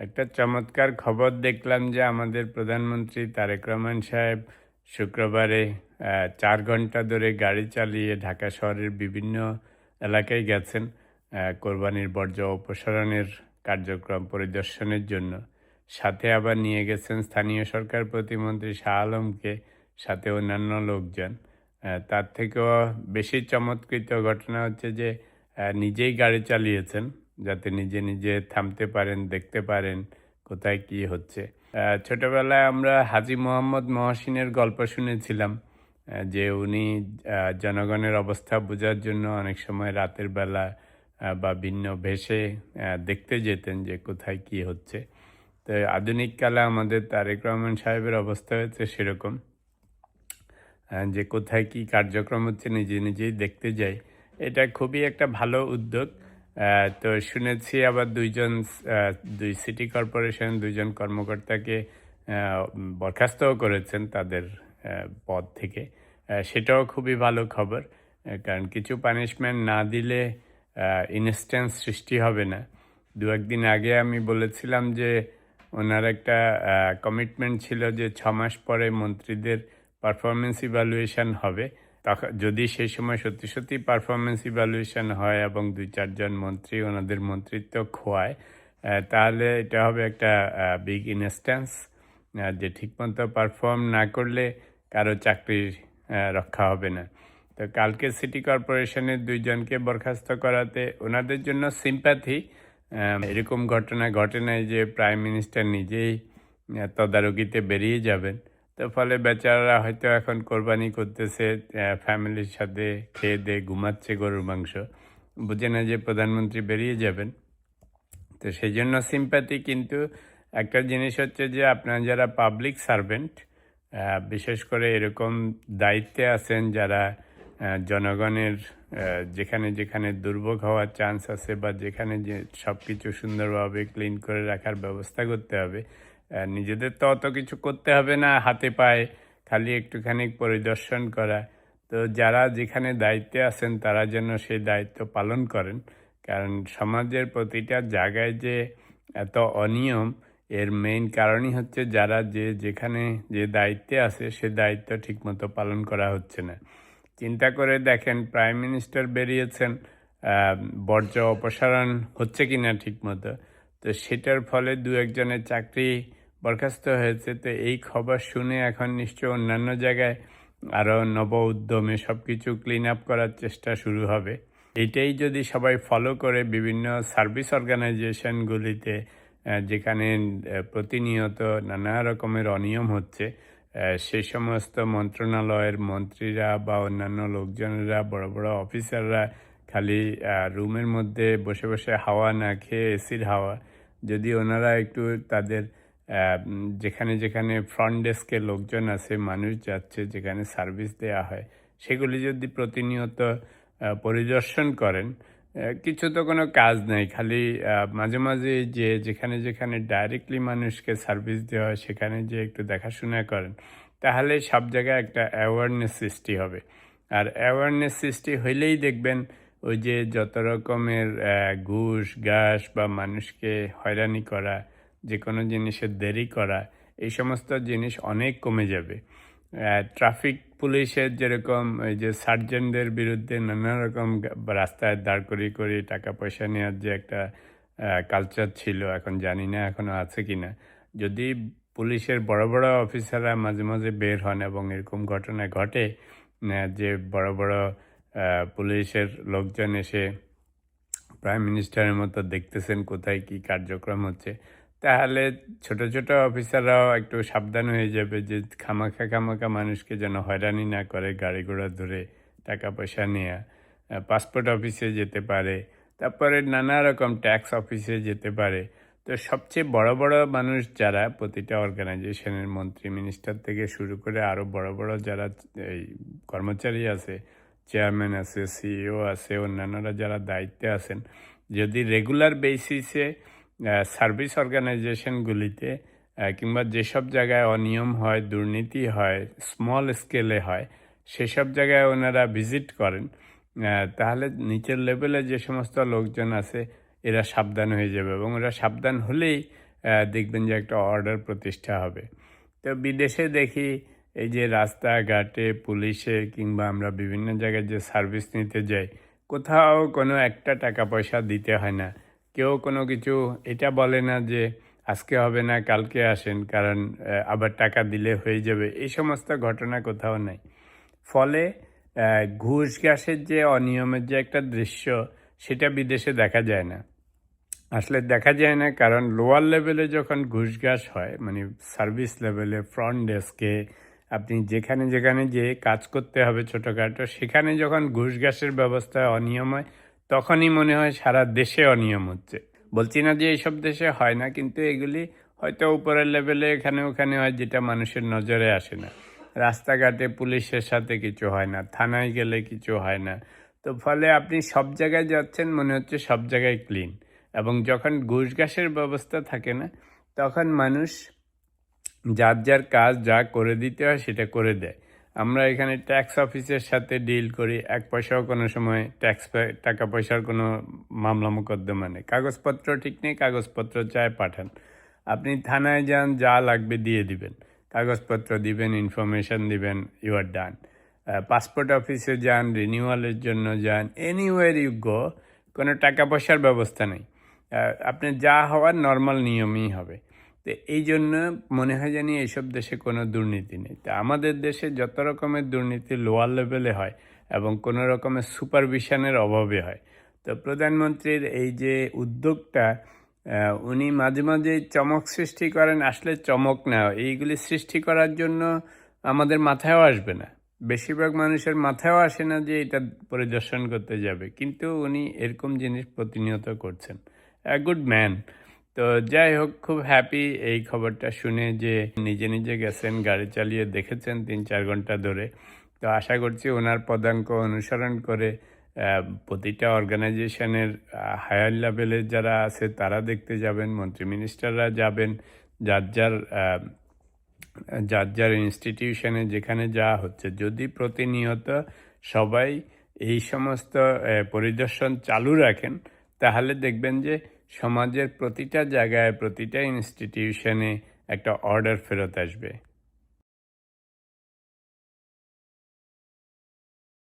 একটা চমৎকার খবর দেখলাম যে আমাদের প্রধানমন্ত্রী তারেক রহমান সাহেব শুক্রবারে ৪ ঘন্টা ধরে গাড়ি চালিয়ে ঢাকা শহরের বিভিন্ন এলাকায় গেছেন কোরবানির বর্জ্য অপসারণের কার্যক্রম পরিদর্শনের জন্য। সাথে আবার নিয়ে গেছেন স্থানীয় সরকার প্রতিমন্ত্রী শাহ আলমকে, সাথে অন্যান্য লোকজন। তার থেকেও বেশি চমৎকৃত ঘটনা হচ্ছে যে নিজেই গাড়ি চালিয়েছেন, যাতে নিজে নিজে থামতে পারেন, দেখতে পারেন কোথায় কি হচ্ছে। ছোটবেলায় আমরা হাজী মোহাম্মদ মহসিনের গল্প শুনেছিলাম, যে উনি জনগণের অবস্থা বোঝার জন্য অনেক সময় রাতের বেলা বা ভিন্ন ভেষে দেখতে যেতেন যে কোথায় কি হচ্ছে। তো আধুনিক কালে আমাদের তারেক রহমান সাহেবের অবস্থা হয়েছে সেরকম, যে কোথায় কি কার্যক্রম হচ্ছে নিজে নিজেই দেখতে যাই। এটা খুবই একটা ভালো উদ্যোগ। তো শুনেছি আবার দুই সিটি কর্পোরেশন ২ জন কর্মকর্তাকে বরখাস্তও করেছেন তাদের পদ থেকে। সেটাও খুবই ভালো খবর। কারণ কিছু পানিশমেন্ট না দিলে ইনস্ট্যান্স সৃষ্টি হবে না। ২-১ দিন আগে আমি বলেছিলাম যে ওনার একটা কমিটমেন্ট ছিল যে ৬ মাস পরে মন্ত্রীদের পারফরমেন্স ইভ্যালুয়েশন হবে। যদি সেই সময় সত্যি সত্যি পারফরমেন্স ইভ্যালুয়েশন হয় এবং ২-৪ জন মন্ত্রী ওনাদের মন্ত্রিত্ব খোয়ায়, তাহলে এটা হবে একটা বিগ ইনস্ট্যান্স, যে ঠিকমতো পারফর্ম না করলে কারো চাকরির রক্ষা হবে না। তো কালকে সিটি কর্পোরেশনের ২ জনকে বরখাস্ত করাতে ওনাদের জন্য সিম্প্যাথি। এরকম ঘটনা ঘটে নাই যে প্রাইম মিনিস্টার নিজেই তদারকিতে বেরিয়ে যাবেন। তো ফলে বেচারারা হয়তো এখন কোরবানি করতেছে, ফ্যামিলির সাথে খেয়ে দেয়ে ঘুমাচ্ছে গরুর মাংস। বুঝে না যে প্রধানমন্ত্রী বেরিয়ে যাবেন। তো সেই জন্য সিম্প্যাথি, কিন্তু একটা জিনিস হচ্ছে যে আপনারা যারা পাবলিক সার্ভেন্ট, বিশেষ করে এরকম দায়িত্বে আছেন যারা জনগণের যেখানে যেখানে দুর্ভোগ হওয়ার চান্স আছে বা যেখানে যে সব কিছু সুন্দরভাবে ক্লিন করে রাখার ব্যবস্থা করতে হবে, নিজেদের তো অত কিছু করতে হবে না হাতে পায়ে, খালি একটুখানি পরিদর্শন করা। তো যারা যেখানে দায়িত্বে আছেন তারা যেন সেই দায়িত্ব পালন করেন। কারণ সমাজের প্রতিটা জায়গায় যে এত অনিয়ম, এর মেইন কারণই হচ্ছে যারা যেখানে যে দায়িত্বে আছে সে দায়িত্ব ঠিকমতো পালন করা হচ্ছে না। চিন্তা করে দেখেন, প্রাইম মিনিস্টার বেরিয়েছেন, বর্জ্য অপসারণ হচ্ছে কিনা ঠিকমতো। তো সেটার ফলে ২-১ জনের চাকরি বরখাস্ত হয়েছে। তো এই খবর শুনে এখন নিশ্চয় অন্যান্য জায়গায় আরও নব উদ্যমে সব কিছু ক্লিন আপ করার চেষ্টা শুরু হবে। এইটাই যদি সবাই ফলো করে বিভিন্ন সার্ভিস অর্গানাইজেশনগুলিতে, যেখানে প্রতিনিয়ত নানা রকমের অনিয়ম হচ্ছে, সেই সমস্ত মন্ত্রণালয়ের মন্ত্রীরা বা অন্যান্য লোকজনেরা, বড় বড় অফিসাররা খালি রুমের মধ্যে বসে বসে হাওয়া না খেয়ে এসির হাওয়া, যদি ওনারা একটু তাদের যেখানে যেখানে ফ্রন্ট ডেস্কের লোকজন আছে, মানুষ যাচ্ছে যেখানে সার্ভিস দেয়া হয়, সেগুলি যদি প্রতিনিয়ত পরিদর্শন করেন, কিছু তো কোনো কাজ নেই, খালি মাঝে মাঝে যে যেখানে যেখানে ডাইরেক্টলি মানুষকে সার্ভিস দেওয়া হয় সেখানে যে একটু দেখাশোনা করেন, তাহলে সব জায়গায় একটা অ্যাওয়ারনেস সৃষ্টি হবে। আর অ্যাওয়ারনেস সৃষ্টি হইলেই দেখবেন ওই যে যত রকমের ঘুষ ঘাস বা মানুষকে হয়রানি করা, যে কোনো জিনিসের দেরি করা, এই সমস্ত জিনিস অনেক কমে যাবে। ট্রাফিক পুলিশের যেরকম এই যে সার্জেন্টদের বিরুদ্ধে নানা রকম রাস্তায় দাঁড় করিয়ে টাকা পয়সা নেওয়ার যে একটা কালচার ছিল, এখন জানি না এখনও আছে কিনা। যদি পুলিশের বড় বড় অফিসাররা মাঝে মাঝে বের হন এবং এরকম ঘটনা ঘটে, যে বড় বড় পুলিশের লোকজন এসে প্রাইম মিনিস্টারের মতো দেখতেছেন কোথায় কি কার্যক্রম হচ্ছে, তাহলে ছোট ছোট অফিসাররাও একটু সাবধান হয়ে যাবে যে খামাখা মানুষকে যেন হয়রানি না করে, গাড়ি ঘোড়া ধরে টাকা পয়সা নেয়া। পাসপোর্ট অফিসে যেতে পারে, তারপরে নানা রকম ট্যাক্স অফিসে যেতে পারে। তো সবচেয়ে বড় বড় মানুষ যারা প্রতিটা অর্গানাইজেশনের মন্ত্রী মিনিস্টার থেকে শুরু করে আরও বড় বড় যারা এই কর্মচারী আছে, চেয়ারম্যান আছে, সিইও আছে, অন্যান্যরা যারা দায়িত্বে আছেন, যদি রেগুলার বেসিসে সার্ভিস অর্গানাইজেশনগুলিতে কিংবা যেসব জায়গায় অনিয়ম হয়, দুর্নীতি হয়, স্মল স্কেলে হয়, সেসব জায়গায় ওনারা ভিজিট করেন, তাহলে নিচের লেভেলে যে সমস্ত লোকজন আছে এরা সাবধান হয়ে যাবে এবং ওরা সাবধান হলেই দেখবেন যে একটা অর্ডার প্রতিষ্ঠা হবে। তো বিদেশে দেখি এই যে রাস্তাঘাটে পুলিশে কিংবা আমরা বিভিন্ন জায়গায় যে সার্ভিস নিতে যাই, কোথাও কোনো একটা টাকা পয়সা দিতে হয় না। কেউ কোনো কিছু এটা বলে না যে আজকে হবে না কালকে আসেন, কারণ আবার টাকা দিলে হয়ে যাবে। এই সমস্ত ঘটনা কোথাও নাই। ফলে ঘুষ ঘাসের যে অনিয়মের যে একটা দৃশ্য, সেটা বিদেশে দেখা যায় না। আসলে দেখা যায় না, কারণ লোয়ার লেভেলে যখন ঘুষঘাস হয়, মানে সার্ভিস লেভেলে ফ্রন্ট ডেস্কে আপনি যেখানে যেখানে যে কাজ করতে হবে ছোটোখাটো, সেখানে যখন ঘুষঘাসের ব্যবস্থায় অনিয়ম হয়, তখনই মনে হয় সারা দেশে অনিয়ম হচ্ছে। বলছি না যে এইসব দেশে হয় না, কিন্তু এগুলি হয়তো উপরের লেভেলে এখানে ওখানে হয়, যেটা মানুষের নজরে আসে না। রাস্তাঘাটে পুলিশের সাথে কিছু হয় না, থানায় গেলে কিছু হয় না। তো ফলে আপনি সব জায়গায় যাচ্ছেন, মনে হচ্ছে সব জায়গায় ক্লিন। এবং যখন ঘুষঘাসের ব্যবস্থা থাকে না, তখন মানুষ যার যার কাজ যা করে দিতে হয় সেটা করে দেয়। আমরা এখানে ট্যাক্স অফিসের সাথে ডিল করি, এক পয়সাও কোনো সময় টাকা পয়সার কোনো মামলা মোকদ্দমা নেই। কাগজপত্র ঠিক নেই, কাগজপত্র চায় পাঠান। আপনি থানায় যান, যা লাগবে দিয়ে দিবেন, কাগজপত্র দিবেন, ইনফরমেশন দিবেন, ইউ আর ডান। পাসপোর্ট অফিসে যান, রিনিউয়ালের জন্য যান, এনিওয়ের ইউ গো, কোনো টাকা পয়সার ব্যবস্থা নেই। আপনি যা হওয়ার নর্মাল নিয়মেই হবে। তো এই জন্য মনে হয় জানি এইসব দেশে কোনো দুর্নীতি নেই। তো আমাদের দেশে যত রকমের দুর্নীতি লোয়ার লেভেলে হয় এবং কোনো রকমের সুপারভিশনের অভাবে হয়। তো প্রধানমন্ত্রীর এই যে উদ্যোগটা, উনি মাঝে মাঝে চমক সৃষ্টি করেন, আসলে চমক না, এইগুলি সৃষ্টি করার জন্য আমাদের মাথায়ও আসবে না। বেশিরভাগ মানুষের মাথায়ও আসে না যে এটা পরিদর্শন করতে যাবে, কিন্তু উনি এরকম জিনিস প্রতিনিয়ত করছেন। Good man. তো যাই হোক, খুব হ্যাপি এই খবরটা শুনে যে নিজে নিজে গেছেন, গাড়ি চালিয়ে দেখেছেন ৩-৪ ঘন্টা ধরে। তো আশা করছি ওনার পদাঙ্ক অনুসরণ করে প্রতিটা অর্গানাইজেশনের হায়ার লেভেলের যারা আছে তারা দেখতে যাবেন, মন্ত্রী মিনিস্টাররা যাবেন, যার যার যার যার ইনস্টিটিউশনে যেখানে যা হচ্ছে, যদি প্রতিনিয়ত সবাই এই সমস্ত পরিদর্শন চালু রাখেন, তাহলে দেখবেন যে সমাজের প্রতিটা জায়গায় প্রতিটা ইনস্টিটিউশনে একটা অর্ডার ফেরত আসবে।